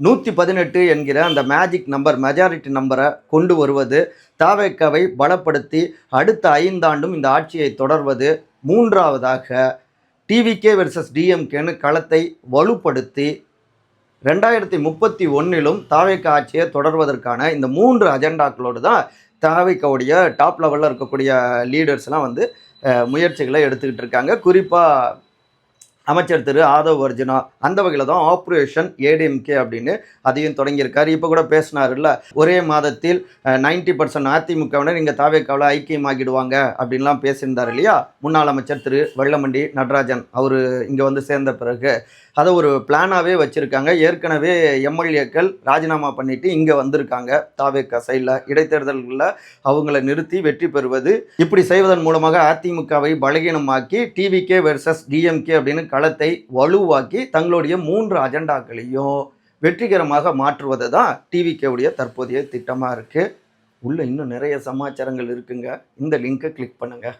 118 என்கிற அந்த magic number, majority நம்பரை கொண்டு வருவது, தவேகாவை பலப்படுத்தி அடுத்த 5 ஆண்டும் இந்த ஆட்சியை தொடர்வது, மூன்றாவதாக டிவிகே வெர்சஸ் டிஎம்கேன்னு களத்தை வலுப்படுத்தி 2031லும் தவேகா ஆட்சியை தொடர்வதற்கான இந்த 3 அஜெண்டாக்களோடு தான் தவேகாவுடைய டாப் லெவலில் இருக்கக்கூடிய லீடர்ஸ்லாம் வந்து முயற்சிகளை எடுத்துக்கிட்டு இருக்காங்க. குறிப்பாக அமைச்சர் திரு ஆதவ் அர்ஜுனா அந்த வகையில் தான் ஆப்ரேஷன் ஏடிஎம்கே அப்படின்னு அதையும் தொடங்கியிருக்காரு. இப்போ கூட பேசினார்ல, ஒரே மாதத்தில் 90% அதிமுகவினர் இங்கே தவேகாவில் ஐக்கியமாகிடுவாங்க அப்படின்லாம் பேசியிருந்தார் இல்லையா. முன்னாள் அமைச்சர் திரு வெல்லமண்டி நடராஜன் அவர் இங்கே வந்து சேர்ந்த பிறகு அதை ஒரு பிளானாகவே வச்சுருக்காங்க. ஏற்கனவே எம்எல்ஏக்கள் ராஜினாமா பண்ணிட்டு இங்கே வந்திருக்காங்க. தவேகா சைடில் இடைத்தேர்தல்களில் அவங்கள நிறுத்தி வெற்றி பெறுவது, இப்படி செய்வதன் மூலமாக அதிமுகவை பலகீனமாக்கி டிவிகே வெர்சஸ் டிஎம்கே அப்படின்னு களத்தை வலுவாக்கி தங்களுடைய 3 அஜெண்டாக்களையும் வெற்றிகரமாக மாற்றுவது தான் டிவிகேவுடைய தற்போதைய திட்டமாக இருக்குது. உள்ள இன்னும் நிறைய சமாச்சாரங்கள் இருக்குங்க. இந்த லிங்கை கிளிக் பண்ணுங்கள்.